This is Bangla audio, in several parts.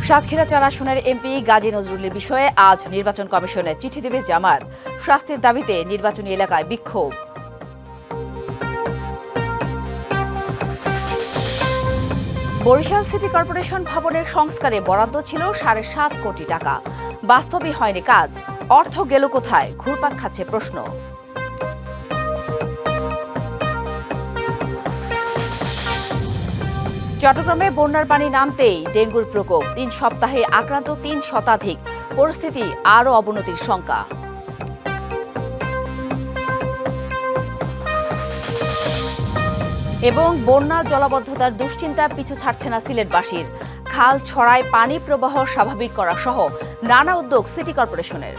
সাতক্ষীরা ৪ আসনের এমপি গাজী নজরুলের বিষয়ে আজ নির্বাচন কমিশনে চিঠি দেবে জামায়াত। শাস্তির দাবিতে নির্বাচনী এলাকায় বিক্ষোভ। বরিশাল সিটি কর্পোরেশন ভবনের সংস্কারে বরাদ্দ ছিল ৭.৫ কোটি টাকা, বাস্তবে হয়নি কাজ। অর্থ গেল কোথায়, ঘুরপাক খাচ্ছে প্রশ্ন। চট্টগ্রামে বন্যার পানি নামতেই ডেঙ্গুর প্রকোপ, ৩ সপ্তাহে আক্রান্ত ৩ শতাধিক, পরিস্থিতি আরও অবনতির শঙ্কা। এবং বন্যা জলাবদ্ধতার দুশ্চিন্তা পিছু ছাড়ছে না সিলেটবাসীর। খাল ছড়ায় পানি প্রবাহ স্বাভাবিক করা সহ নানা উদ্যোগ সিটি কর্পোরেশনের।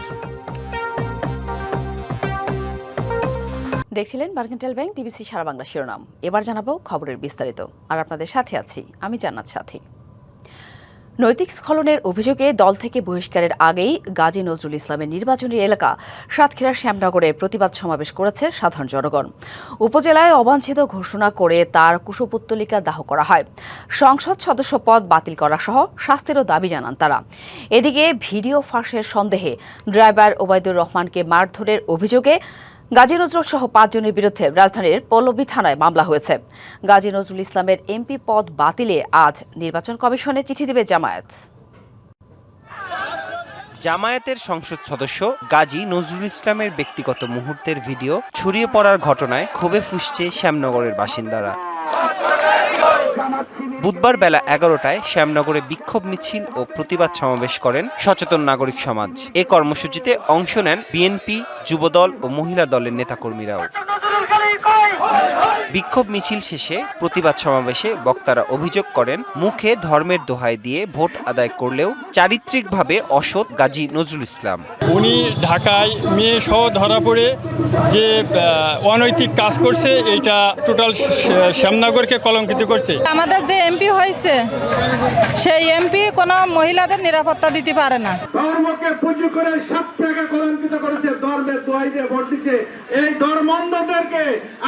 দেখছিলেন মার্কেন্টাইল ব্যাংক ডিবিসি সারা বাংলা শিরোনাম। এবার জানাবো খবরের বিস্তারিত। আর আপনাদের সাথে আছি আমি জান্নাত সাথী। নৈতিক স্খলনের অভিযোগে দল থেকে বহিষ্কারের আগেই গাজী নজরুল ইসলামের নির্বাচনী এলাকা সাতক্ষীরার শ্যামনগরে প্রতিবাদ সমাবেশ করেছে সাধারণ জনগণ। উপজেলায় অবাঞ্ছিত ঘোষণা করে তার কুশপুত্তলিকা দাহ করা হয়। সংসদ সদস্য পদ বাতিল করা সহ শাস্তিরও দাবি জানান তারা। এদিকে ভিডিও ফাঁসের সন্দেহে ড্রাইভার ওবায়দুর রহমানকে মারধরের অভিযোগে গাজী নজরুল সহ ৫ জনের বিরুদ্ধে রাজধানীর পল্লবী থানায় মামলা হয়েছে। গাজী নজরুল ইসলামের এমপি পদ বাতিলে আজ নির্বাচন কমিশনে চিঠি দেবে জামায়াত। জামায়াতের সংসদ সদস্য গাজী নজরুল ইসলামের ব্যক্তিগত মুহূর্তের ভিডিও ছড়িয়ে পড়ার ঘটনায় ক্ষোভে ফুঁসছে শ্যামনগরের বাসিন্দারা। বুধবার বেলা ১১টায় শ্যামনগরে বিক্ষোভ মিছিল ও প্রতিবাদ সমাবেশ করেন সচেতন নাগরিক সমাজ। এ কর্মসূচিতে অংশ নেন বিএনপি, যুবদল ও মহিলা দলের নেতাকর্মীরাও। বিক্ষোভ মিছিল শেষে প্রতিবাদ সমাবেশে বক্তারা অভিযোগ করেন, মুখে ধর্মের দোহাই দিয়ে ভোট আদায় করলেও চারিত্রিকভাবে অসৎ গাজী নজরুল ইসলাম। উনি ঢাকায় মেয়ে সহ ধরা পড়ে যে অনৈতিক কাজ করছে, এটা টোটাল শ্যামনগরকে কলঙ্কিত করছে। আমাদের যে এমপি হয়েছে সেই এমপি কোনো মহিলাদের নিরাপত্তা দিতে পারে না। ধর্মকে পুঁজি করে সাতক্ষীরাকে কলঙ্কিত করেছে, ধর্মের দোহাই দিয়ে ভোট দিচ্ছে। এই ধর্মান্ধদেরকে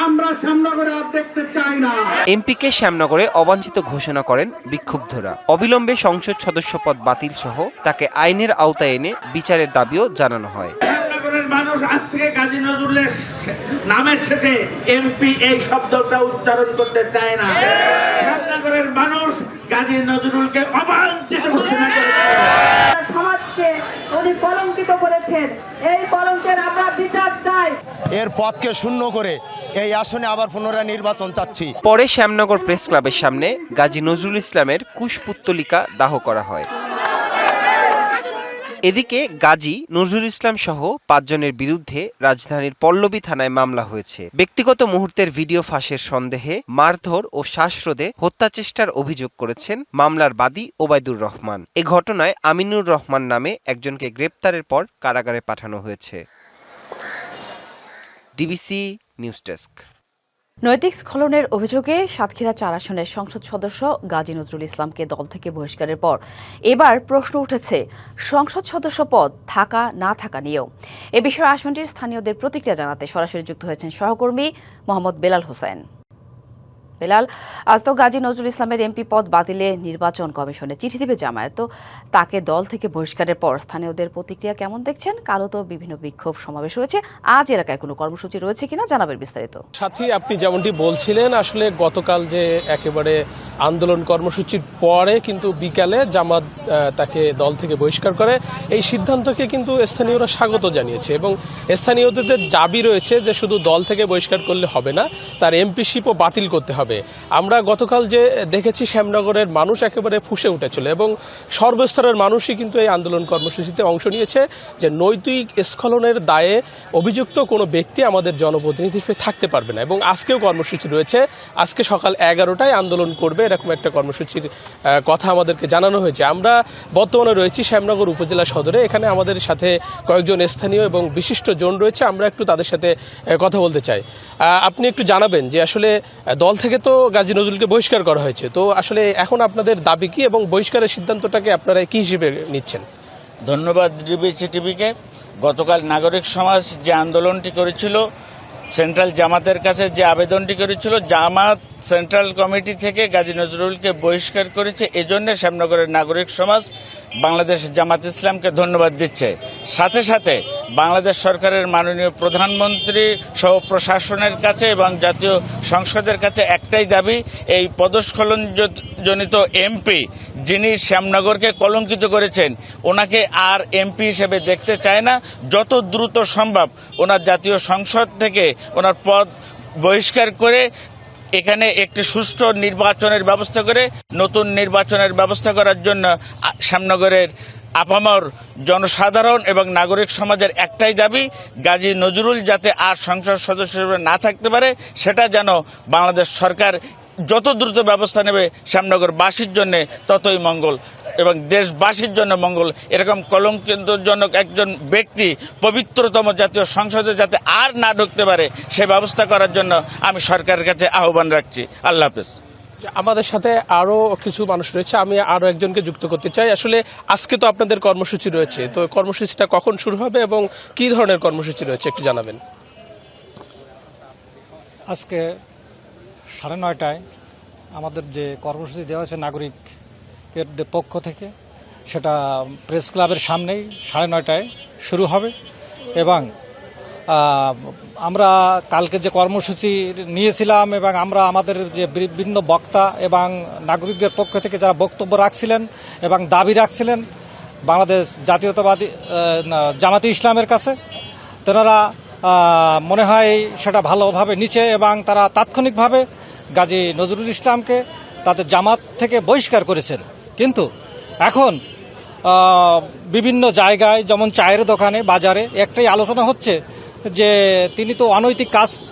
আমরা শ্যামনগরে আর দেখতে চাই না। এমপিকে শ্যামনগরে অবাঞ্ছিত ঘোষণা করেন বিক্ষুব্ধরা। অবিলম্বে সংসদ সদস্য পদ বাতিল সহ তাকে আইনের আওতায় এনে বিচারের দাবিও জানানো হয়। মানুষ আজ থেকে গাজী নজরুলের নামের শেষে এমপি এই শব্দটা উচ্চারণ করতে চায় না। শ্যামনগরের মানুষ গাজী নজরুলকে অবাঞ্ছিত ঘোষণা করেছে। সমাজকে উনি কলঙ্কিত করেছেন, এই কলঙ্কের আমরা বিচার চাই। এর পদকে শূন্য করে এই আসনে আবার পুনরায় নির্বাচন চাচ্ছি। পরে শ্যামনগর প্রেস ক্লাবের সামনে গাজী নজরুল ইসলামের কুশপুত্তলিকা দাহ করা হয়। এদিকে গাজী নজরুল ইসলাম সহ ৫ জনের বিরুদ্ধে রাজধানীর পল্লবী থানায় মামলা হয়েছে। ব্যক্তিগত মুহূর্তের ভিডিও ফাঁসের সন্দেহে মারধর ও শ্বাসরোধে হত্যাচেষ্টার অভিযোগ করেছেন মামলার বাদী ওবায়দুর রহমান। এ ঘটনায় আমিনুর রহমান নামে একজনকে গ্রেপ্তারের পর কারাগারে পাঠানো হয়েছে। DBC news desk. নৈতিক স্খলনের অভিযোগে সাতক্ষীরা ৪ আসনের সংসদ সদস্য গাজী নজরুল ইসলামকে দল থেকে বহিষ্কারের পর এবার প্রশ্ন উঠেছে সংসদ সদস্য পদ থাকা না থাকা নিয়েও। এ বিষয়ে আসনটির স্থানীয়দের প্রতিক্রিয়া জানাতে সরাসরি যুক্ত হয়েছেন সহকর্মী মোহাম্মদ বেলাল হোসেন। বেলাল, আজ তো গাজী নজরুল ইসলামের এমপি পদ বাতিলে নির্বাচন কমিশনে চিঠি দেবে জামায়াত, তো তাকে দল থেকে বহিষ্কারের পর স্থানীয়দের প্রতিক্রিয়া কেমন দেখছেন? কালও তো বিভিন্ন বিক্ষোভ সমাবেশ হয়েছে, আজ এলাকায় কোনো কর্মসূচি রয়েছে কিনা জানাবেন বিস্তারিত। সাথী, আপনি যেমনটি বলছিলেন, আসলে গতকাল যে একেবারে আন্দোলন কর্মসূচির পরে কিন্তু বিকালে জামাত তাকে দল থেকে বহিষ্কার করে, এই সিদ্ধান্তকে কিন্তু স্থানীয়রা স্বাগত জানিয়েছে এবং স্থানীয়দের দাবি রয়েছে যে শুধু দল থেকে বহিষ্কার করলে হবে না, তার এমপিশিপও বাতিল করতে হবে। আমরা গতকাল যে দেখেছি শ্যামনগরের মানুষ একেবারে ফুঁসে উঠেছিল এবং সর্বস্তরের মানুষই কিন্তু এই আন্দোলন কর্মসূচিতে অংশ নিয়েছে যে নৈতিক স্খলনের দায়ে অভিযুক্ত কোনো ব্যক্তি আমাদের জনপ্রতিনিধি হিসেবে থাকতে পারবে না। এবং আজকেও কর্মসূচি রয়েছে, আজকে সকাল ১১টায় আন্দোলন করবে, এরকম একটা কর্মসূচির কথা আমাদেরকে জানানো হয়েছে। আমরা বর্তমানে রয়েছি শ্যামনগর উপজেলা সদরে, এখানে আমাদের সাথে কয়েকজন স্থানীয় এবং বিশিষ্ট জন রয়েছে, আমরা একটু তাদের সাথে কথা বলতে চাই। আপনি একটু জানাবেন যে আসলে দল থেকে তো গাজী নজরুলকে বহিষ্কার করা হয়েছে, তো আসলে এখন আপনাদের দাবি কি এবং বহিষ্কারের সিদ্ধান্তটাকে আপনারা কি হিসেবে নিচ্ছেন? ধন্যবাদ ডিবিসি টিভিকে। গতকাল নাগরিক সমাজ যে আন্দোলনটি করেছিল সেন্ট্রাল জামাতের কাছে যে আবেদনটি করেছিল, জামাত সেন্ট্রাল কমিটি থেকে গাজী নজরুলকে বহিষ্কার করেছে। এজন্য শ্যামনগরের নাগরিক সমাজ বাংলাদেশ জামাত ইসলামকে ধন্যবাদ দিচ্ছে। সাথে সাথে বাংলাদেশ সরকারের মাননীয় প্রধানমন্ত্রী সহ প্রশাসনের কাছে এবং জাতীয় সংসদের কাছে একটাই দাবি, এই পদস্খলনজনিত এমপি যিনি শ্যামনগরকে কলঙ্কিত করেছেন, ওনাকে আর এমপি হিসেবে দেখতে চায় না। যত দ্রুত সম্ভব ওনার জাতীয় সংসদ থেকে ওনার পদ বহিষ্কার করে এখানে একটি সুষ্ঠু নির্বাচনের ব্যবস্থা করে নতুন নির্বাচনের ব্যবস্থা করার জন্য শ্যামনগরের আপামর জনসাধারণ এবং নাগরিক সমাজের একটাই দাবি, গাজী নজরুল যাতে আর সংসদ সদস্য হিসেবে না থাকতে পারে, সেটা যেন বাংলাদেশ সরকার যত দ্রুত ব্যবস্থা নেবে শ্যামনগরবাসীর জন্য ততই মঙ্গল এবং দেশবাসীর জন্য মঙ্গল। এরকম কলঙ্কিতজনক একজন ব্যক্তি পবিত্রতম জাতীয় সংসদে যাতে আর না ঢুকতে পারে সে ব্যবস্থা করার জন্য আমি সরকারের কাছে আহ্বান রাখছি। আল্লাহ হাফেজ। আমাদের সাথে আরো কিছু মানুষ রয়েছে, আমি আরো একজনকে যুক্ত করতে চাই। আসলে আজকে তো আপনাদের কর্মসূচি রয়েছে, তো কর্মসূচিটা কখন শুরু হবে এবং কি ধরনের কর্মসূচি রয়েছে একটু জানাবেন। আজকে 9:30টায় আমাদের যে কর্মসূচি দেওয়া হয়েছে নাগরিকের পক্ষ থেকে, সেটা প্রেস ক্লাবের সামনেই 9:30টায় শুরু হবে। এবং আমরা কালকে যে কর্মসূচি নিয়েছিলাম এবং আমরা আমাদের যে বিভিন্ন বক্তা এবং নাগরিকদের পক্ষ থেকে যারা বক্তব্য রাখছিলেন এবং দাবি রাখছিলেন বাংলাদেশ জাতীয়তাবাদী জামাতে ইসলামের কাছে, তেনারা মনে হয় সেটা ভালোভাবে নিচে এবং তারা তাৎক্ষণিকভাবে গাজী নজরুল ইসলামকে তাদের জামাত থেকে বহিষ্কার করেছেন। কিন্তু এখন বিভিন্ন জায়গায় যেমন চায়ের দোকানে, বাজারে একটাই আলোচনা হচ্ছে যে তিনি তো অনৈতিক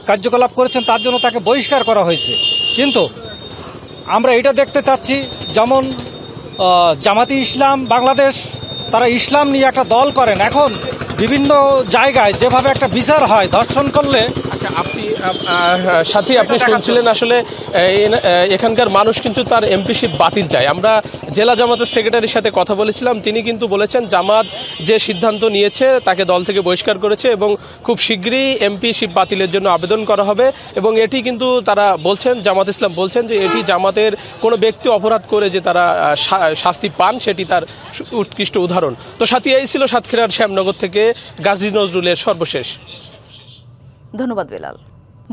কার্যকলাপ করেছেন, তার জন্য তাকে বহিষ্কার করা হয়েছে। কিন্তু আমরা এটা দেখতে চাচ্ছি, যেমন জামাতি ইসলাম বাংলাদেশ তারা ইসলাম নিয়ে একটা দল করেন, এখন বিভিন্ন জায়গায় যেভাবে একটা বিচার হয় ধর্ষণ করলে। আচ্ছা, আপনি সাথী আপনি শুনছিলেন, আসলে এখানকার মানুষ কিন্তু তার এমপিশিপ বাতিল চায়। আমরা জেলা জামাতের সেক্রেটারির সাথে কথা বলেছিলাম, তিনি কিন্তু বলেছেন জামাত যে সিদ্ধান্ত নিয়েছে তাকে দল থেকে বহিষ্কার করেছে এবং খুব শীঘ্রই এমপিশিপ বাতিলের জন্য আবেদন করা হবে। এবং এটি কিন্তু তারা বলছেন, জামাত ইসলাম বলছেন যে এটি জামাতের কোনো ব্যক্তি অপরাধ করে যে তারা শাস্তি পান সেটি তার উৎকৃষ্ট উদাহরণ। তো সাথী, এই ছিল সাতক্ষীরার শ্যামনগর থেকে গাজী নজরুলের সর্বশেষ। ধন্যবাদ বেলাল।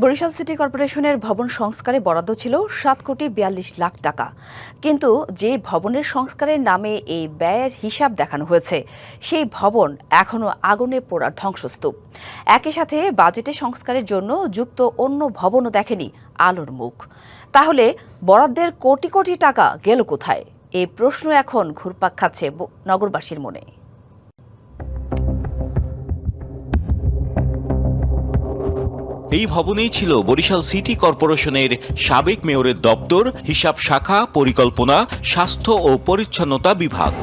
বরিশাল সিটি কর্পোরেশনের ভবন সংস্কারে বরাদ্দ ছিল 7,42,00,000 টাকা, কিন্তু যে ভবনের সংস্কারের নামে এই ব্যয়ের হিসাব দেখানো হয়েছে সেই ভবন এখনও আগুনে পোড়ার ধ্বংসস্তূপ। একই সাথে বাজেটে সংস্কারের জন্য যুক্ত অন্য ভবনও দেখেনি আলোর মুখ। তাহলে বরাদ্দের কোটি কোটি টাকা গেল কোথায়? এই প্রশ্ন এখন ঘুরপাক খাচ্ছে নগরবাসীর মনে। এই ভবনেই ছিল বরিশাল সিটি কর্পোরেশনের সাবেক মেয়রের দপ্তর, হিসাব শাখা, পরিকল্পনা, স্বাস্থ্য ও পরিচ্ছন্নতা বিভাগ।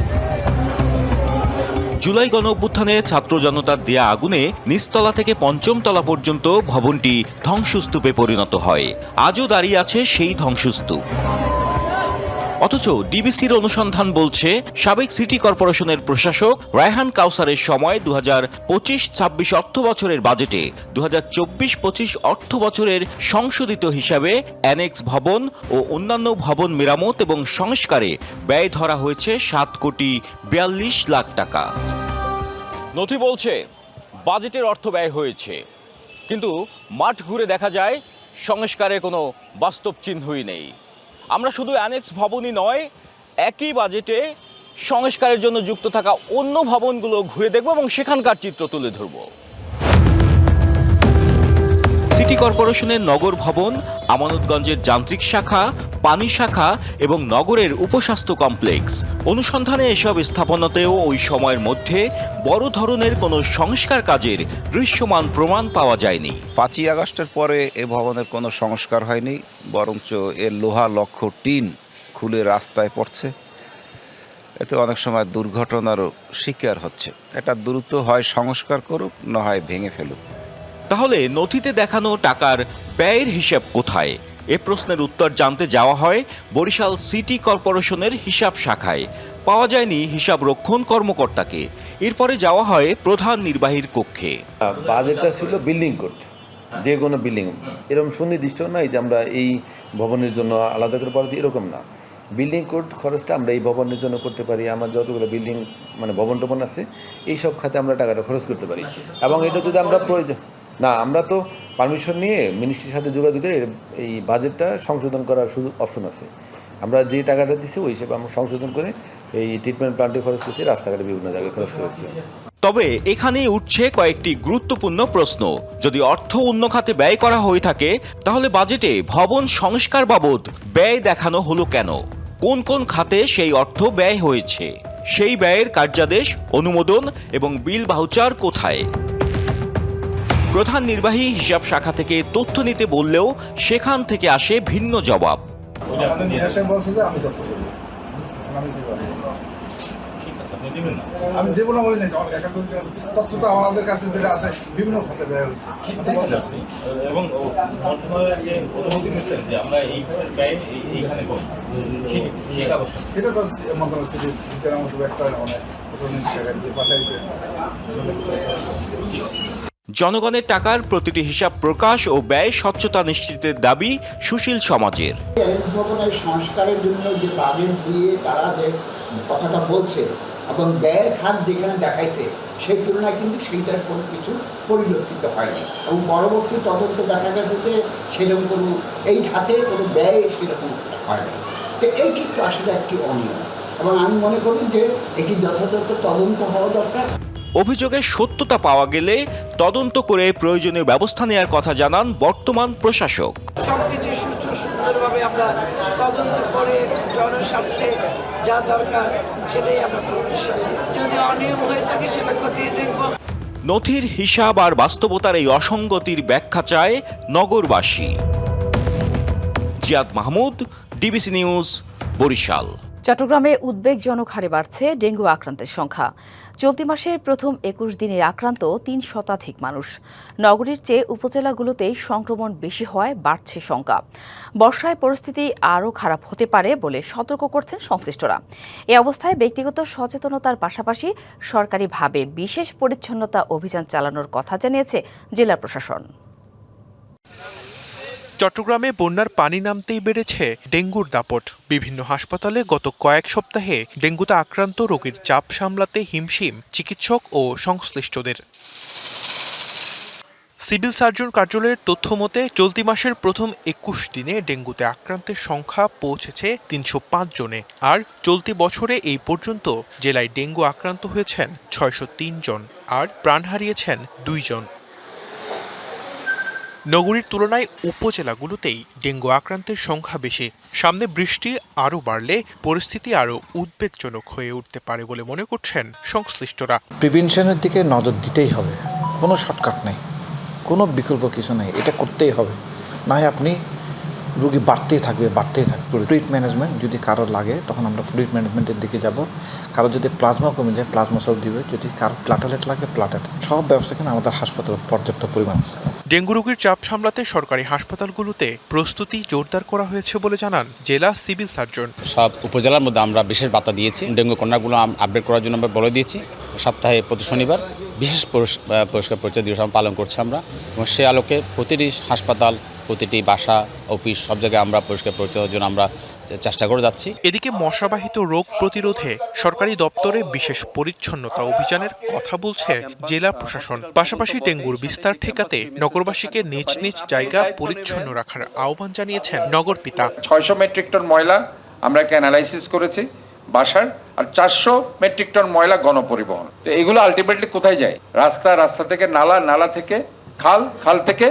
জুলাই গণঅভ্যুত্থানে ছাত্র জনতার দেয়া আগুনে নিচতলা থেকে পঞ্চম তলা পর্যন্ত ভবনটি ধ্বংসস্তূপে পরিণত হয়। আজও দাঁড়িয়ে আছে সেই ধ্বংসস্তূপ। অথচ ডিবিসির অনুসন্ধান বলছে সাবেক সিটি কর্পোরেশনের প্রশাসক রায়হান কাউসারের সময় 2025-26 অর্থ বছরের বাজেটে 2024-25 অর্থ বছরের সংশোধিত হিসাবে অ্যানেক্স ভবন ও অন্যান্য ভবন মেরামত এবং সংস্কারে ব্যয় ধরা হয়েছে 7,42,00,000 টাকা। নথি বলছে বাজেটের অর্থ ব্যয় হয়েছে, কিন্তু মাঠ ঘুরে দেখা যায় সংস্কারের কোনো বাস্তব চিহ্নই নেই। আমরা শুধু অ্যানেক্স ভবনই নয়, একই বাজেটে সংস্কারের জন্য যুক্ত থাকা অন্য ভবনগুলো ঘুরে দেখব এবং সেখানকার চিত্র তুলে ধরব। সিটি কর্পোরেশনের নগর ভবন, আমানতগঞ্জের যান্ত্রিক শাখা, পানি শাখা এবং নগরের উপস্বাস্থ্য কমপ্লেক্স। অনুসন্ধানে এসব স্থাপনাতেও ওই সময়ের মধ্যে বড় ধরনের কোনো সংস্কার কাজের দৃশ্যমান প্রমাণ পাওয়া যায়নি। 5ই আগস্টের পরে এ ভবনের কোনো সংস্কার হয়নি, বরঞ্চ এর লোহা লক্ষ টিন খুলে রাস্তায় পড়ছে। এতে অনেক সময় দুর্ঘটনারও শিকার হচ্ছে। এটা দ্রুত হয় সংস্কার করুক, না হয় ভেঙে ফেলুক। তাহলে নথিতে দেখানো টাকার ব্যয়ের হিসাব কোথায়? এ প্রশ্নের উত্তর জানতে যাওয়া হয় বরিশাল সিটি কর্পোরেশনের হিসাব শাখায়। পাওয়া যায়নি হিসাব রক্ষণ কর্মকর্তাকে। এরপরে যাওয়া হয় প্রধান নির্বাহীর কক্ষে। বাজেটটা ছিল বিল্ডিং কোড, যে কোনো বিল্ডিং এরকম সুনির্দিষ্ট নয় যে আমরা এই ভবনের জন্য আলাদা করে বরাদ্দ, এরকম না। বিল্ডিং কোড খরচটা আমরা এই ভবনের জন্য করতে পারি, আমার যতগুলো বিল্ডিং মানে ভবন টবন আছে এই সব খাতে আমরা টাকাটা খরচ করতে পারি। এবং এটা যদি আমরা প্রয়োজন না, আমরা তো পারমিশন নিয়ে মিনিস্ট্রির সাথে যোগাযোগ করে এই বাজেটটা সংশোধন করার সুযোগ অপশন আছে। আমরা যে টাকাটা দিচ্ছি ওই হিসেবে আমরা সংশোধন করে এই ট্রিটমেন্ট প্লান্টে খরচ করছি, রাস্তাঘাটে বিভিন্ন জায়গায় খরচ করেছি। তবে এখানেই উঠছে কয়েকটি গুরুত্বপূর্ণ প্রশ্ন। যদি অর্থ অন্য খাতে ব্যয় করা হয়ে থাকে, তাহলে বাজেটে ভবন সংস্কার বাবদ ব্যয় দেখানো হলো কেন? কোন কোন খাতে সেই অর্থ ব্যয় হয়েছে? সেই ব্যয়ের কার্যাদেশ, অনুমোদন এবং বিল ভাউচার কোথায়? প্রধান নির্বাহী হিসাব শাখা থেকে তথ্য নিতে বললেও সেখান থেকে আসে ভিন্ন জবাব। আমি দেবো না বলি নাই, আমার কাছে তথ্যটা আমাদের কাছে যেটা আছে বিভিন্ন খাতে ব্যয় হয়েছে এবং সেটা তো মন্ত্রণালয় মতো একটা অনেক পাঠাইছে। জনগণের টাকার প্রতিটি হিসাব প্রকাশ ও ব্যয় স্বচ্ছতা নিশ্চিতের দাবি সুশীল সমাজের। ভবনের সংস্কারের জন্য যে বাজেট দিয়ে তারা যে কথাটা বলছে এবং ব্যয়ের খাত যেখানে দেখাইছে সেই তুলনায় কিন্তু সেইটার কোনো কিছু পরিলক্ষিত হয়নি এবং পরবর্তী তদন্তে দেখা গেছে যে সেরকম কোনো এই খাতে কোনো ব্যয় সেরকম হয়নি। তো এই কিন্তু আসলে একটি অনিয়ম এবং আমি মনে করি যে এটি যথাযথ তদন্ত হওয়া দরকার। অভিযোগের সত্যতা পাওয়া গেলে তদন্ত করে প্রয়োজনীয় ব্যবস্থা নেওয়ার কথা জানান বর্তমান প্রশাসক। সবকিছু সুষ্ঠু সুন্দরভাবে আমরা তদন্ত করে জনস্বার্থে যা দরকার সেটাই আমরা করব। যদি অনিয়ম হয়ে থাকে সেটা খতিয়ে দেখব। নথির হিসাব আর বাস্তবতার এই অসঙ্গতির ব্যাখ্যা চায় নগরবাসী। Ziad Mahmud, DBC news, Barisal. চট্টগ্রামে উদ্বেগজনক হারে বাড়ছে ডেঙ্গু আক্রান্তের সংখ্যা। চলতি মাসের প্রথম 21 দিনে আক্রান্ত 3 শতাধিক মানুষ। নগরীর চেয়ে উপজেলাগুলোতেই সংক্রমণ বেশি হওয়ায় বাড়ছে শঙ্কা। বর্ষায় পরিস্থিতি আরও খারাপ হতে পারে বলে সতর্ক করছেন সংশ্লিষ্টরা। এ অবস্থায় ব্যক্তিগত সচেতনতার পাশাপাশি সরকারিভাবে বিশেষ পরিচ্ছন্নতা অভিযান চালানোর কথা জানিয়েছে জেলা প্রশাসন। চট্টগ্রামে বন্যার পানি নামতেই বেড়েছে ডেঙ্গুর দাপট। বিভিন্ন হাসপাতালে গত কয়েক সপ্তাহে ডেঙ্গুতে আক্রান্ত রোগীর চাপ সামলাতে হিমশিম চিকিৎসক ও সংশ্লিষ্টদের। সিভিল সার্জন কার্যালয়ের তথ্য মতে চলতি মাসের প্রথম 21 দিনে ডেঙ্গুতে আক্রান্তের সংখ্যা পৌঁছেছে 305 জনে। আর চলতি বছরে এই পর্যন্ত জেলায় ডেঙ্গু আক্রান্ত হয়েছেন 603 জন আর প্রাণ হারিয়েছেন 2 জন। নগরীর তুলনায় উপজেলাগুলোতেই ডেঙ্গু আক্রান্তের সংখ্যা বেশি। সামনে বৃষ্টি আরও বাড়লে পরিস্থিতি আরও উদ্বেগজনক হয়ে উঠতে পারে বলে মনে করছেন সংশ্লিষ্টরা। প্রিভেনশনের দিকে নজর দিতেই হবে, কোনো শর্টকাট নেই, কোনো বিকল্প কিছু নেই, এটা করতেই হবে। না হয় আপনি রোগী বাড়তেই থাকবে। ফ্লুইড ম্যানেজমেন্ট যদি কারো লাগে তখন আমরা ফ্লুইড ম্যানেজমেন্টের দিকে যাব। কারো যদি প্লাজমা কমে যায় প্লাজমা সব দিবে, যদি কারো প্লাটেলেট লাগে প্লাটেলেট, সব ব্যবস্থা কিন্তু আমাদের হাসপাতালে পর্যাপ্ত পরিমাণ আছে। ডেঙ্গু রোগীর চাপ সামলাতে সরকারি হাসপাতালগুলোতে প্রস্তুতি জোরদার করা হয়েছে বলে জানান জেলা সিভিল সার্জন। সব উপজেলার মধ্যে আমরা বিশেষ বার্তা দিয়েছি। ডেঙ্গু কর্নারগুলো আপডেট করার জন্য আমরা বলে দিয়েছি। সপ্তাহে প্রতি শনিবার বিশেষ পরিষ্কার পরিচ্ছন্ন দিবস পালন করছি আমরা এবং সে আলোকে প্রতিটি হাসপাতাল, প্রতিটি বাসা, অফিস সব জায়গায় আমরা পরিষ্কার পরিচ্ছন্নের জন্য আমরা চেষ্টা করে যাচ্ছি। এদিকে মশাবাহিত রোগ প্রতিরোধে সরকারি দপ্তরে বিশেষ পরিচ্ছন্নতা অভিযানের কথা বলছে জেলা প্রশাসন। পাশাপাশি ডেঙ্গুর বিস্তার ঠেকাতে নগরবাসীকে নিজ নিজ জায়গা পরিচ্ছন্ন রাখার আহ্বান জানিয়েছেন নগর পিতা। 600 মেট্রিক টন ময়লা আমরা অ্যানালাইসিস করেছি বাসার, আর 400 মেট্রিক টন ময়লা গণপরিবহন। তো এগুলো আলটিমেটলি কোথায় যায়? রাস্তা থেকে নালা, নালা থেকে খাল, খাল থেকে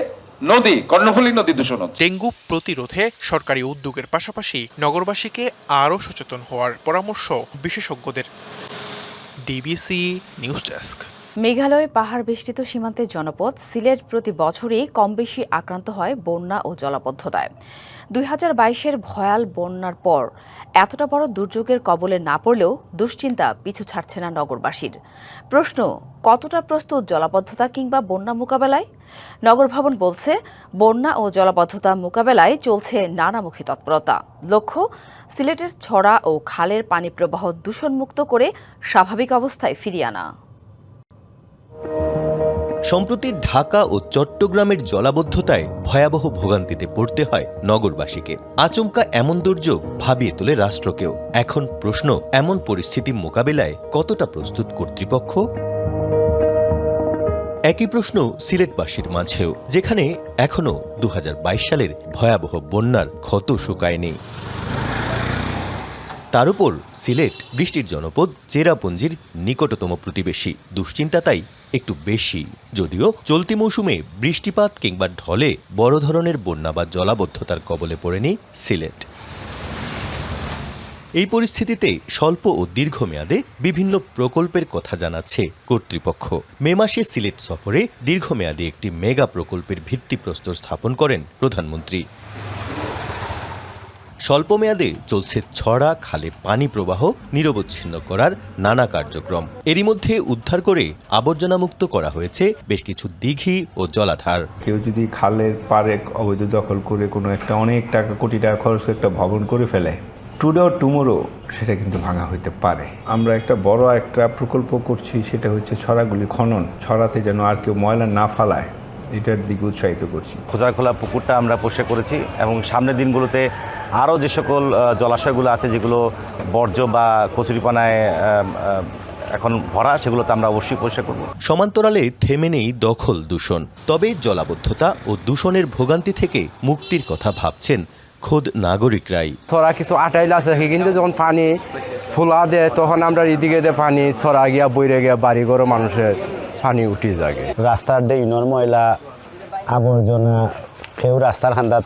নদী, কর্ণফুলী নদী দূষণ হচ্ছে। ডেঙ্গু প্রতিরোধে সরকারি উদ্যোগের পাশাপাশি নগরবাসীকে আরও সচেতন হওয়ার পরামর্শ বিশেষজ্ঞদের। DBC news desk. মেঘালয় পাহাড় বেষ্টিত সীমান্তের জনপদ সিলেট প্রতি বছরই কম বেশি আক্রান্ত হয় বন্যা ও জলাবদ্ধতায়। 2022-এর ভয়াল বন্যার পর এতটা বড় দুর্যোগের কবলে না পড়লেও দুশ্চিন্তা পিছু ছাড়ছে না নগরবাসীর। প্রশ্ন, কতটা প্রস্তুত জলাবদ্ধতা কিংবা বন্যা মোকাবেলায়? নগর ভবন বলছে, বন্যা ও জলাবদ্ধতা মোকাবেলায় চলছে নানামুখী তৎপরতা। লক্ষ্য, সিলেটের ছড়া ও খালের পানি প্রবাহ দূষণমুক্ত করে স্বাভাবিক অবস্থায় ফিরিয়ে আনা। সম্প্রতি ঢাকা ও চট্টগ্রামের জলাবদ্ধতায় ভয়াবহ ভোগান্তিতে পড়তে হয় নগরবাসীকে। আচমকা এমন দুর্যোগ ভাবিয়ে তোলে রাষ্ট্রকেও। এখন প্রশ্ন, এমন পরিস্থিতি মোকাবিলায় কতটা প্রস্তুত কর্তৃপক্ষ? একই প্রশ্ন সিলেটবাসীর মাঝেও, যেখানে এখনো 2022 সালের ভয়াবহ বন্যার ক্ষত শুকায়নি। তার উপর সিলেট বৃষ্টির জনপদ, চেরাপুঞ্জির নিকটতম প্রতিবেশী। দুশ্চিন্তা তাই একটু বেশি, যদিও চলতি মৌসুমে বৃষ্টিপাত কিংবা ঢলে বড় ধরনের বন্যা বা জলাবদ্ধতার কবলে পড়েনি সিলেট। এই পরিস্থিতিতে স্বল্প ও দীর্ঘমেয়াদে বিভিন্ন প্রকল্পের কথা জানাচ্ছে কর্তৃপক্ষ। মে মাসে সিলেট সফরে দীর্ঘমেয়াদী একটি মেগা প্রকল্পের ভিত্তিপ্রস্তর স্থাপন করেন প্রধানমন্ত্রী। স্বল্পমেয়াদে চলছে ছড়া খালে পানি প্রবাহ নিরবচ্ছিন্ন করার নানা কার্যক্রম। এরই মধ্যে উদ্ধার করে আবর্জনামুক্ত করা হয়েছে বেশ কিছু দিঘি ও জলাধার। কেউ যদি খালের পাড়ে অবৈধ দখল করে কোনো একটা অনেক টাকা, কোটি টাকা খরচ করে একটা ভবন করে ফেলে, টুডে অর টুমোরো সেটা কিন্তু ভাঙা হইতে পারে। আমরা একটা বড় প্রকল্প করছি, সেটা হচ্ছে ছড়াগুলি খনন, ছড়াতে যেন আর কেউ ময়লা না ফালায়, এটার দিকে উৎসাহিত করছি। খোঁজারখোলা পুকুরটা আমরা পোষে করেছি এবং সামনের দিনগুলোতে আরও যে সকল জলাশয়গুলো আছে যেগুলো বর্জ্য বা কচুরিপানায় এখন ভরা, সেগুলোতে আমরা অবশ্যই পরিষ্কার করব। সমান্তরালে থেমে নেই দখল দূষণ। তবে জলাবদ্ধতা ও দূষণের ভোগান্তি থেকে মুক্তির কথা ভাবছেন খোদ নাগরিকরাই। ছড়া কিছু আটাইল আছে, কিন্তু যখন পানি ফোলা দেয় তখন আমরা এদিকে পানি ছড়া গিয়া বইরে গিয়া বাড়ি ঘর মানুষের পানি উঠে যায়। রাস্তার ড্রেনের ময়লা আবর্জনা, কেউ রাস্তার খান্দাত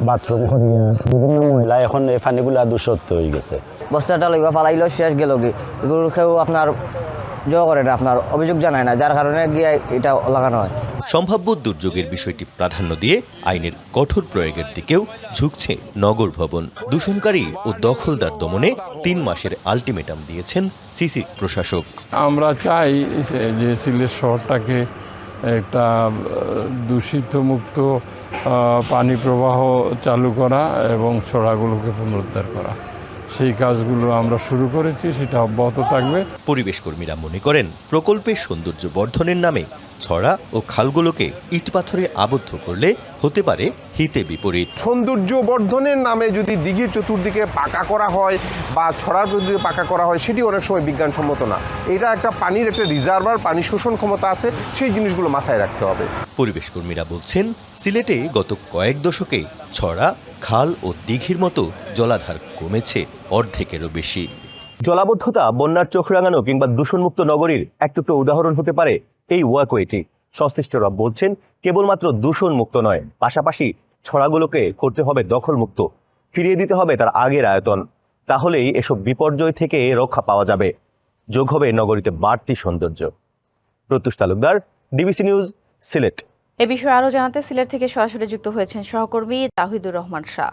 বাথরুম করিয়া বিভিন্ন মহিলা, এখন এই পানিগুলা দূষিত হয়ে গেছে। বস্তাটা লইবা ফালাইলো শেষ গেল কি, এগুলো কেউ আপনার জয় করে না, আপনার অভিযোগ জানায় না, যার কারণে গিয়ে এটা লাগানো হয়। সম্ভাব্য দুর্যোগের বিষয়টি প্রাধান্য দিয়ে আইনের কঠোর প্রয়োগের দিকেও ঝুঁকছে নগর ভবন। দূষণকারী ও দখলদার দমনে 3 মাসের আলটিমেটাম দিয়েছেন সিসি প্রশাসক। আমরা চাই যে সিলেট শহরটাকে একটা দূষিত মুক্ত পানি প্রবাহ চালু করা এবং ছড়াগুলোকে পুনরুদ্ধার করা, সেই কাজগুলো আমরা শুরু করেছি, সেটা অব্যাহত থাকবে। পরিবেশ কর্মীরা মনে করেন প্রকল্পের সৌন্দর্য বর্ধনের নামে ছড়া ও খালগুলোকে ইটপাথরে আবদ্ধ করলে হতে পারে হিতে বিপরীত। সৌন্দর্য বর্ধনের নামে যদি দিঘির চতুর্দিকে পাকা করা হয় বা ছড়ার চতুর্দিকে পাকা করা হয়, সেটি অনেক সময় বিজ্ঞানসম্মত না। এটা একটা পানির একটা রিজার্ভার, পানি শোষণ ক্ষমতা আছে, সেই জিনিসগুলো মাথায় রাখতে হবে। পরিবেশ কর্মীরা বলছেন সিলেটে গত কয়েক দশকে ছড়া, খাল ও দিঘির মতো জলাধার কমেছে অর্ধেকেরও বেশি। জলাবদ্ধতা, বন্যার চোখ রাঙানো কিংবা দূষণমুক্ত নগরীর একটু উদাহরণ হতে পারে এই ওয়াকওয়েটি। সংশ্লিষ্টরা বলছেন কেবলমাত্র দূষণ মুক্ত নয়, পাশাপাশি ছড়াগুলোকে করতে হবে দখলমুক্ত, ফিরিয়ে দিতে হবে তার আগের আয়তন। তাহলেই এসব বিপর্যয় থেকে রক্ষা পাওয়া যাবে, যোগ হবে নগরীতে বাড়তি সৌন্দর্য। Pratyush Talukdar, DBC news, Sylhet. এ বিষয়ে আরও জানাতে সিলেট থেকে সরাসরি যুক্ত হয়েছেন সহকর্মী তাওহিদুর রহমান শাহ।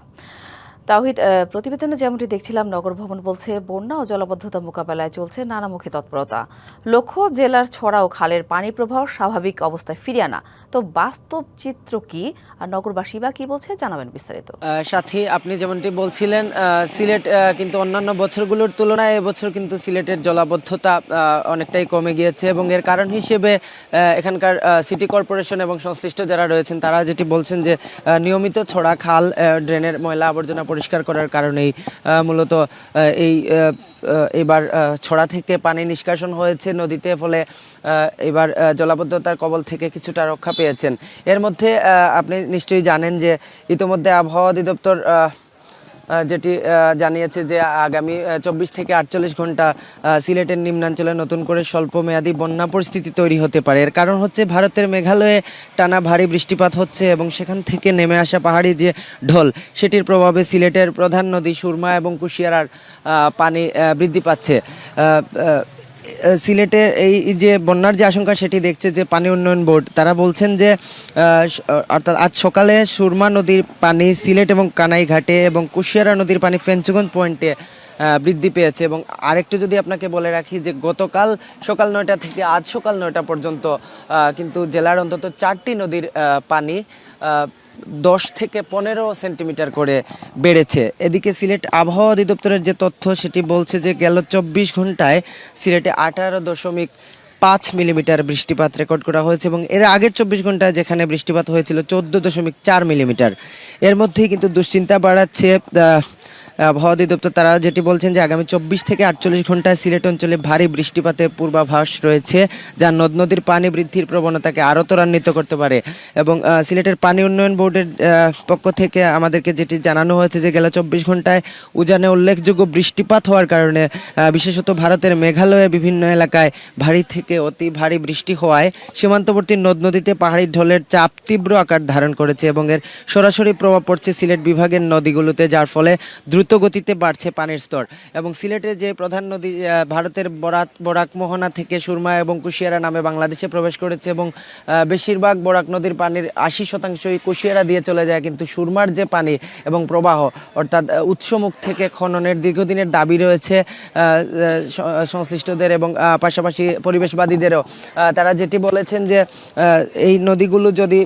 তাওহিদ, প্রতিবেদনে যেমনটি দেখছিলাম, নগর ভবন বলছে বন্যা ও জলাবদ্ধতা মোকাবেলায় চলছে নানামুখী তৎপরতা। লক্ষ্য জেলার ছড়া ও খালের পানি প্রবাহ স্বাভাবিক অবস্থায় ফিরিয়ে আনা। তো বাস্তব চিত্র কি আর নগরবাসী বা কি বলছে, জানাবেন বিস্তারিত। সাথী, আপনি যেমনটি বলছিলেন, সিলেট কিন্তু অন্যান্য বছরগুলোর তুলনায় এবছর কিন্তু সিলেটের জলাবদ্ধতা অনেকটাই কমে গিয়েছে এবং এর কারণ হিসেবে এখানকার সিটি কর্পোরেশন এবং সংশ্লিষ্ট যারা রয়েছেন তারা যেটি বলছেন যে নিয়মিত ছড়া, খাল, ড্রেনের ময়লা আবর্জনা পরিষ্কার করার কারণেই মূলত এবার ছড়া থেকে পানি নিষ্কাশন হয়েছে নদীতে, ফলে এবার জলাবদ্ধতার কবল থেকে কিছুটা রক্ষা পেয়েছেন। এর মধ্যে আপনি নিশ্চয়ই জানেন যে ইতোমধ্যে আবহাওয়া অধিদপ্তর যেটি জানিয়েছে যে আগামী 24 থেকে 48 ঘন্টা সিলেটের নিম্নাঞ্চলে নতুন করে স্বল্পমেয়াদী বন্যা পরিস্থিতি তৈরি হতে পারে। এর কারণ হচ্ছে ভারতের মেঘালয়ে টানা ভারী বৃষ্টিপাত হচ্ছে এবং সেখান থেকে নেমে আসা পাহাড়ি যে ঢল, সেটির প্রভাবে সিলেটের প্রধান নদী সুরমা এবং কুশিয়ারার পানি বৃদ্ধি পাচ্ছে। সিলেটে এই যে বন্যার যে আশঙ্কা সেটি দেখছে যে পানি উন্নয়ন বোর্ড, তারা বলছেন যে অর্থাৎ আজ সকালে সুরমা নদীর পানি সিলেট এবং কানাই ঘাটে এবং কুশিয়ারা নদীর পানি ফেঞ্চুগঞ্জ পয়েন্টে বৃদ্ধি পেয়েছে। এবং আরেকটু যদি আপনাকে বলে রাখি যে গতকাল সকাল 9টা থেকে আজ সকাল 9টা পর্যন্ত কিন্তু জেলার অন্তত 4টি নদীর পানি 10 থেকে 15 সেন্টিমিটার করে বেড়েছে। এদিকে সিলেট আবহাওয়া অধিদপ্তরের যে তথ্য সেটি বলছে যে গেল 24 ঘন্টায় সিলেটে 18.5 5 মিলিমিটার বৃষ্টিপাত রেকর্ড করা হয়েছে এবং এর আগের 24 ঘন্টায় যেখানে বৃষ্টিপাত হয়েছিল 14.4 মিলিমিটার। এর মধ্যেই কিন্তু দুশ্চিন্তা বাড়াচ্ছে আবহাওয়া অধিদপ্তর। তারা যেটি বলছেন যে আগামী 24 থেকে 48 ঘন্টায় সিলেট অঞ্চলে ভারী বৃষ্টিপাতের পূর্বাভাস রয়েছে, যা নদ নদীর পানি বৃদ্ধির প্রবণতাকে আরও ত্বরান্বিত করতে পারে। এবং সিলেটের পানি উন্নয়ন বোর্ডের পক্ষ থেকে আমাদেরকে যেটি জানানো হয়েছে যে গেল 24 ঘন্টায় উজানে উল্লেখযোগ্য বৃষ্টিপাত হওয়ার কারণে বিশেষত ভারতের মেঘালয়ে বিভিন্ন এলাকায় ভারী থেকে অতি ভারী বৃষ্টি হওয়ায় সীমান্তবর্তী নদ নদীতে পাহাড়ি ঢলের চাপ তীব্র আকার ধারণ করেছে এবং এর সরাসরি প্রভাব পড়ছে সিলেট বিভাগের নদীগুলোতে, যার ফলে দ্রুত গতিতে বাড়ছে পানির স্তর। এবং সিলেটের যে প্রধান নদী ভারতের বরাক মোহনা থেকে সুরমা এবং কুশিয়ারা নামে বাংলাদেশে প্রবেশ করেছে এবং বেশিরভাগ বরাক নদীর পানির 80% কুশিয়ারা দিয়ে চলে যায়, কিন্তু সুরমার যে পানি এবং প্রবাহ অর্থাৎ উৎসমুখ থেকে খননের দীর্ঘদিনের দাবি রয়েছে সংশ্লিষ্টদের এবং পাশাপাশি পরিবেশবাদীদেরও। তারা যেটি বলেছেন যে এই নদীগুলো যদি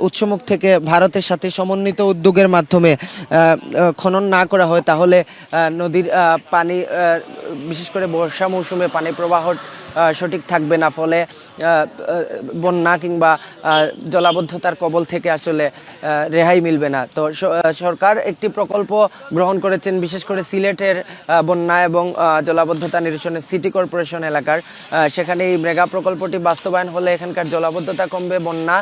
উৎসমুখ থেকে ভারতের সাথে সমন্বিত উদ্যোগের মাধ্যমে খনন না করা হয় তাহলে নদীর পানি বিশেষ করে বর্ষা মৌসুমে পানি প্রবাহ সঠিক থাকবে না, ফলে বন্যা কিংবা জলাবদ্ধতার কবল থেকে আসলে রেহাই মিলবে না। তো সরকার একটি প্রকল্প গ্রহণ করেছেন বিশেষ করে সিলেটের বন্যা এবং জলাবদ্ধতা নিরসনে সিটি কর্পোরেশন এলাকার। সেখানে এই মেগা প্রকল্পটি বাস্তবায়ন হলে এখানকার জলাবদ্ধতা কমবে, বন্যা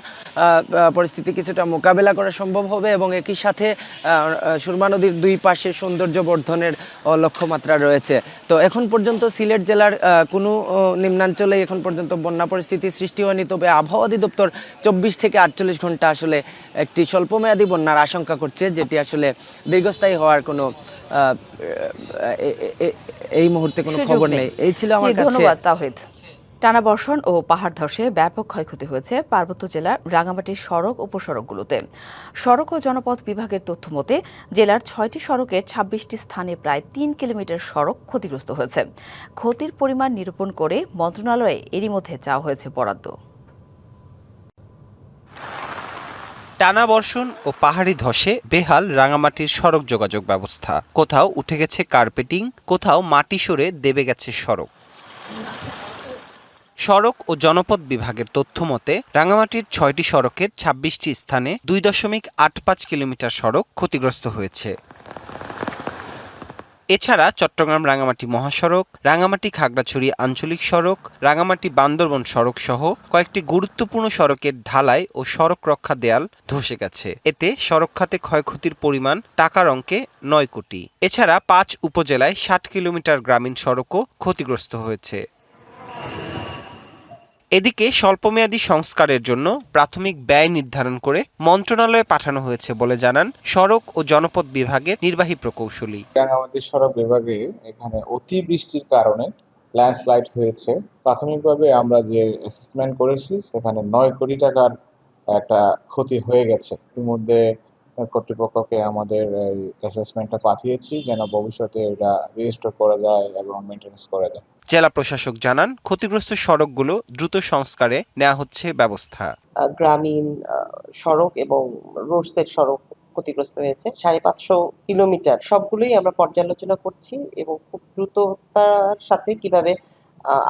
পরিস্থিতি কিছুটা মোকাবেলা করা সম্ভব হবে এবং একই সাথে সুরমা নদীর দুই পাশে সৌন্দর্য বর্ধনের লক্ষ্যমাত্রা রয়েছে। তো এখন পর্যন্ত সিলেট জেলার কোনো নিম্নাঞ্চলে এখন পর্যন্ত বন্যা পরিস্থিতি সৃষ্টি হয়নি, তবে আবহাওয়া অধিদপ্তর 24 থেকে 48 ঘন্টা আসলে একটি স্বল্পমেয়াদী বন্যার আশঙ্কা করছে, যেটি আসলে দীর্ঘস্থায়ী হওয়ার কোনো এই মুহূর্তে কোনো খবর নেই। এই ছিল আমার কাছে। ধন্যবাদ তাওহিদ। টানা বর্ষণ ও পাহাড় ধসে ব্যাপক ক্ষয়ক্ষতি হয়েছে পার্বত্য জেলার রাঙামাটির সড়ক উপসড়কগুলোতে। সড়ক ও জনপথ বিভাগের তথ্য মতে জেলার 6টি সড়কের 26টি স্থানে প্রায় 3 কিলোমিটার সড়ক ক্ষতিগ্রস্ত হয়েছে। ক্ষতির পরিমাণ নিরূপণ করে মন্ত্রণালয়ে এরই মধ্যে চাওয়া হয়েছে বরাদ্দ। টানা বর্ষণ ও পাহাড়ি ধসে বেহাল রাঙামাটির সড়ক যোগাযোগ ব্যবস্থা। কোথাও উঠে গেছে কার্পেটিং, কোথাও মাটি সরে দেবে গেছে সড়ক। সড়ক ও জনপথ বিভাগের তথ্য মতে রাঙামাটির 6টি সড়কের 26টি স্থানে 2.85 কিলোমিটার সড়ক ক্ষতিগ্রস্ত হয়েছে। এছাড়া চট্টগ্রাম রাঙামাটি মহাসড়ক, রাঙামাটি খাগড়াছড়ি আঞ্চলিক সড়ক, রাঙামাটি বান্দরবন সড়ক সহ কয়েকটি গুরুত্বপূর্ণ সড়কের ঢালাই ও সড়ক রক্ষা দেয়াল ধসে গেছে। এতে সড়ক খাতে ক্ষয়ক্ষতির পরিমাণ টাকার অঙ্কে 9 কোটি। এছাড়া 5 উপজেলায় 60 কিলোমিটার গ্রামীণ সড়কও ক্ষতিগ্রস্ত হয়েছে। এদিকে স্বল্পমেয়াদী সংস্কারের জন্য প্রাথমিক ব্যয় নির্ধারণ করে মন্ত্রণালয়ে পাঠানো হয়েছে বলে জানান সড়ক ও জনপথ বিভাগের নির্বাহী প্রকৌশলী। রাঙামাটি সড়ক বিভাগে এখানে অতি বৃষ্টির কারণে ল্যান্ডস্লাইড হয়েছে। প্রাথমিকভাবে আমরা যে অ্যাসেসমেন্ট করেছি সেখানে 9 কোটি টাকার একটা ক্ষতি হয়ে গেছে। ইতিমধ্যে কর্তৃপক্ষকে আমাদের এই অ্যাসেসমেন্টটা পাঠিয়েছি যেন ভবিষ্যতে এটা রেজিস্টার করা যায় এবং মেইনটেনেন্স করা যায়। জেলা প্রশাসক জানান ক্ষতিগ্রস্ত সড়কগুলো দ্রুত সংস্কারে নেওয়া হচ্ছে ব্যবস্থা। গ্রামীণ সড়ক এবং রোডসের সড়ক ক্ষতিগ্রস্ত হয়েছে 550 কিলোমিটার। সবগুলোই আমরা পর্যালোচনা করছি এবং খুব দ্রুততার সাথে কিভাবে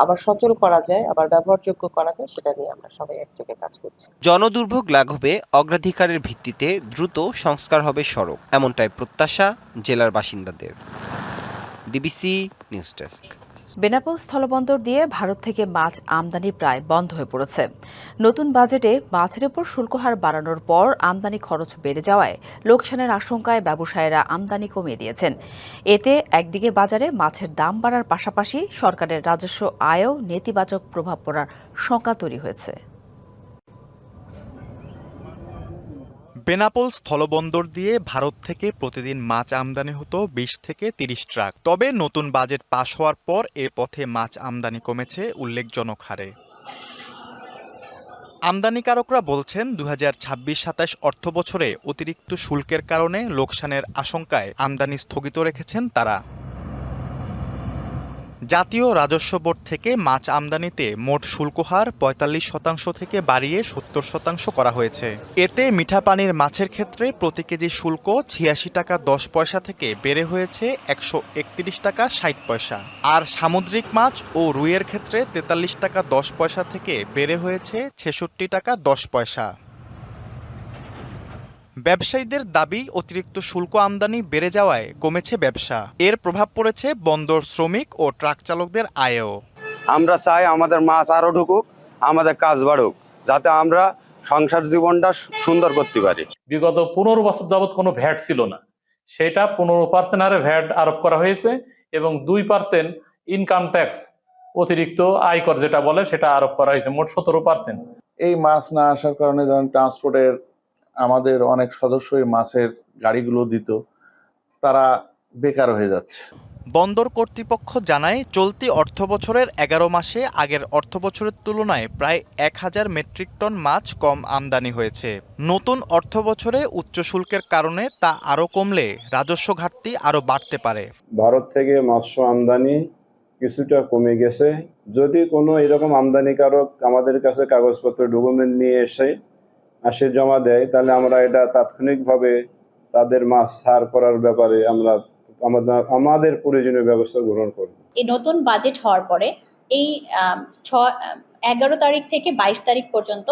আবার সচল করা যায়, আবার ব্যবহারযোগ্য করা যায় সেটা নিয়ে আমরা সবাই একযোগে কাজ করছি। জনদুর্ভোগ লাঘবে অগ্রাধিকারের ভিত্তিতে দ্রুত সংস্কার হবে সড়ক, এমনটাই প্রত্যাশা জেলার বাসিন্দাদের। DBC news desk. বেনাপোল স্থলবন্দর দিয়ে ভারত থেকে মাছ আমদানি প্রায় বন্ধ হয়ে পড়েছে। নতুন বাজেটে মাছের উপর শুল্ক হার বাড়ানোর পর আমদানি খরচ বেড়ে যাওয়ায় লোকসানের আশঙ্কায় ব্যবসায়ীরা আমদানি কমিয়ে দিয়েছেন। এতে একদিকে বাজারে মাছের দাম বাড়ার পাশাপাশি সরকারের রাজস্ব আয়েও নেতিবাচক প্রভাব পড়ার শঙ্কা তৈরি হয়েছে। বেনাপোল স্থলবন্দর দিয়ে ভারত থেকে প্রতিদিন মাছ আমদানি হতো 20 থেকে 30 ট্রাক। তবে নতুন বাজেট পাশ হওয়ার পর এ পথে মাছ আমদানি কমেছে উল্লেখজনক হারে। আমদানিকারকরা বলছেন 2026-27 অর্থবছরে অতিরিক্ত শুল্কের কারণে লোকসানের আশঙ্কায় আমদানি স্থগিত রেখেছেন তারা। জাতীয় রাজস্ব বোর্ড থেকে মাছ আমদানিতে মোট শুল্ক হার ৪৫% থেকে বাড়িয়ে ৭০% করা হয়েছে। এতে মিঠা পানির মাছের ক্ষেত্রে প্রতি কেজি শুল্ক ৮৬ টাকা ১০ পয়সা থেকে বেড়ে হয়েছে ১৩১ টাকা ৬০ পয়সা, আর সামুদ্রিক মাছ ও রুইয়ের ক্ষেত্রে ৪৩ টাকা ১০ পয়সা থেকে বেড়ে হয়েছে ৬৬ টাকা ১০ পয়সা। ব্যবসায়ীদের দাবি, অতিরিক্ত শুল্ক আমদানি বেড়ে যাওয়ায় কমেছে ব্যবসা। এর প্রভাব পড়েছে বন্দর শ্রমিক ও ট্রাক চালকদের আয়েও। আমরা চাই আমাদের মাছ আরও ঢুকুক, আমাদের কাজ বাড়ুক, যাতে আমরা সংসার জীবনটা সুন্দর করতে পারি। বিগত ১৫ বছর যাবৎ কোনো ভ্যাট ছিল না, সেটা ১৫% হারে ভ্যাট আরোপ করা হয়েছে এবং 2% ইনকাম ট্যাক্স অতিরিক্ত আয়কর যেটা বলে সেটা আরোপ করা হয়েছে, মোট ১৭%। এই মাছ না আসার কারণে ধরেন ট্রান্সপোর্টের আমাদের অনেক সদস্যই মাছের গাড়িগুলো দিত, তারা বেকার হয়ে যাচ্ছে। বন্দর কর্তৃপক্ষ জানায়, চলতি অর্থবছরের ১১ মাসে আগের অর্থবছরের তুলনায় প্রায় ১,০০০ মেট্রিক টন মাছ কম আমদানি হয়েছে। নতুন অর্থবছরে উচ্চ শুল্কের কারণে তা আরও কমলে রাজস্ব ঘাটতি আরও বাড়তে পারে। ভারত থেকে মৎস্য আমদানি কিছুটা কমে গেছে। যদি কোনো এরকম আমদানিকারক আমাদের কাছে কাগজপত্র ডকুমেন্ট নিয়ে এসে জমা দেয়, তাহলে আমরা এটা তাৎক্ষণিকভাবে তাদের মাছ ছাড় করার ব্যাপারে আমরা আমাদের প্রয়োজনীয় ব্যবস্থা গ্রহণ করব। এই নতুন বাজেট হওয়ার পরে এই 11 তারিখ থেকে 22 তারিখ পর্যন্ত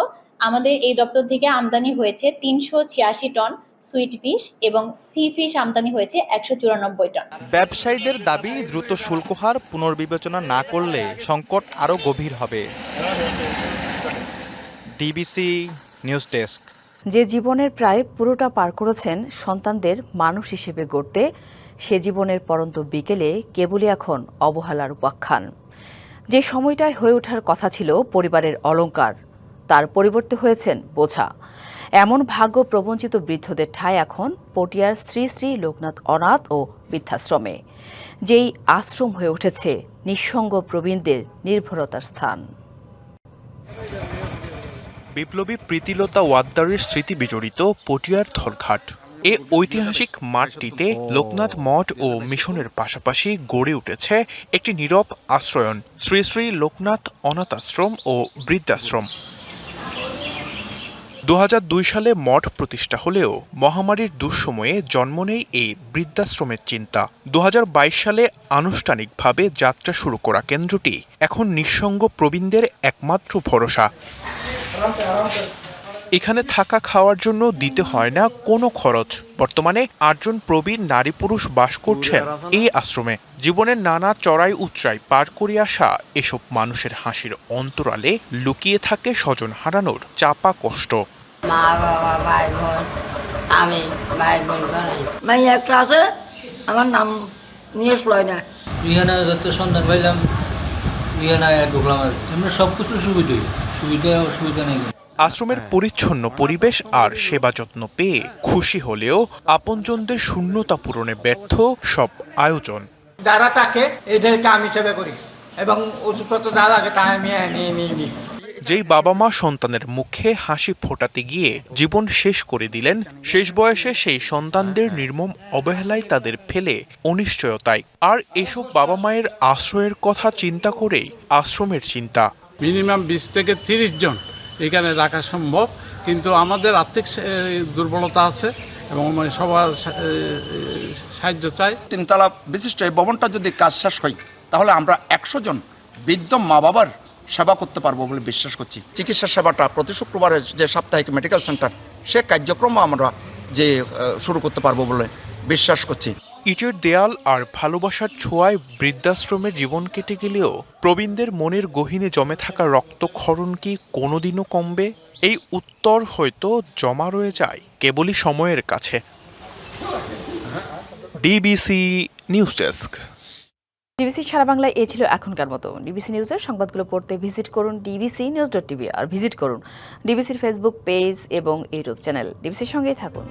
আমাদের এই দপ্তর থেকে আমদানি হয়েছে ৩৮৬ টন সুইট ফিশ এবং সি ফিশ আমদানি হয়েছে ১৯৪ টন। ব্যবসায়ীদের দাবি, দ্রুত শুল্ক হার পুনর্বিবেচনা না করলে সংকট আরও গভীর হবে। DBC news desk. যে জীবনের প্রায় পুরোটা পার করেছেন সন্তানদের মানুষ হিসেবে গড়তে, সে জীবনের পরন্ত বিকেলে কেবলই এখন অবহেলার উপাখ্যান। যে সময়টায় হয়ে ওঠার কথা ছিল পরিবারের অলংকার, তার পরিবর্তে হয়েছেন বোঝা। এমন ভাগ্য প্রবঞ্চিত বৃদ্ধদের ঠাঁই এখন পটিয়ার শ্রী শ্রী লোকনাথ অনাথ ও বৃদ্ধাশ্রমে, যেই আশ্রম হয়ে উঠেছে নিঃসঙ্গ প্রবীণদের নির্ভরতার স্থান। বিপ্লবী প্রীতিলতা ওয়াদ্দারের স্মৃতি বিজড়িত পটিয়ার থলঘাট। এ ঐতিহাসিক মাঠটিতে লোকনাথ মঠ ও মিশনের পাশাপাশি গড়ে উঠেছে একটি নীরব আশ্রয়ন, শ্রী শ্রী লোকনাথ অনাথ আশ্রম ও বৃদ্ধাশ্রম। ২০০২ সালে মঠ প্রতিষ্ঠা হলেও মহামারীর দুঃসময়ে জন্ম নেয় এই বৃদ্ধাশ্রমের চিন্তা। ২০২২ সালে আনুষ্ঠানিকভাবে যাত্রা শুরু করা কেন্দ্রটি এখন নিঃসঙ্গ প্রবীণদের একমাত্র ভরসা। এখানে থাকা খাওয়ার জন্য দিতে হয় না কোনো খরচ। বর্তমানে ৮ জন প্রবীণ নারী পুরুষ বাস করছেন এই আশ্রমে। জীবনের নানা চড়াই উৎরাই পার করে আসা এসব মানুষের হাসির অন্তরালে লুকিয়ে থাকে স্বজন হারানোর চাপা কষ্ট। মা বাবা ভাই বোন, আমি ভাই বোন মাই একটা আছে, আমার নাম নিয়ে লয় না। ইহানা যত সন্ধান পাইলাম ইহানা ঢুকলাম, আমরা সব কিছু সুবিধা নেই। আশ্রমের পরিচ্ছন্ন পরিবেশ আর সেবা যত্ন পেয়ে খুশি হলেও আপনজনদের শূন্যতা পূরণে ব্যর্থ সব আয়োজন। যারা থাকে এদেরকে আমি সেবা করি এবং ওষুধপত্র যা লাগে তা আমি নিয়ে। যেই বাবা মা সন্তানের মুখে হাসি ফোটাতে গিয়ে জীবন শেষ করে দিলেন, শেষ বয়সে সেই সন্তানদের নির্মম অবহেলায় তাদের ফেলে অনিশ্চয়তায়। আর এসব বাবা মায়ের আশ্রয়ের কথা চিন্তা করেই আশ্রমের চিন্তা। মিনিমাম ২০ থেকে ৩০ জন এখানে রাখা সম্ভব, কিন্তু আমাদের আর্থিক দুর্বলতা আছে এবং সবার সাহায্য চাই। ৩ তলা বিশিষ্ট এই ভবনটা যদি কাজ শেষ হয়, তাহলে আমরা ১০০ জন বৃদ্ধ মা বাবার সেবা করতে পারবো বলে বিশ্বাস করছি। চিকিৎসা সেবাটা প্রতি শুক্রবারের যে সাপ্তাহিক মেডিকেল সেন্টার, সে কার্যক্রম আমরা যে শুরু করতে পারবো বলে বিশ্বাস করছি। ইটের দেয়াল আর ভালোবাসার ছোঁয়ায় বৃদ্ধাশ্রমে জীবন কেটে গেলেও প্রবীণদের মনের গহীনে জমে থাকা রক্তক্ষরণ কি কোনোদিনও কমবে? এই উত্তর হয়তো জমা রয়ে যায় কেবলই সময়ের কাছে। DBC news desk. ডিবিসি সারা বাংলায় এ ছিল এখনকার মতো। ডিবিসি নিউজের সংবাদগুলো পড়তে ভিজিট করুন dbcnews.tv আর ভিজিট করুন ডিবিসির ফেসবুক পেজ এবং ইউটিউব চ্যানেল। ডিবিসির সঙ্গেই থাকুন।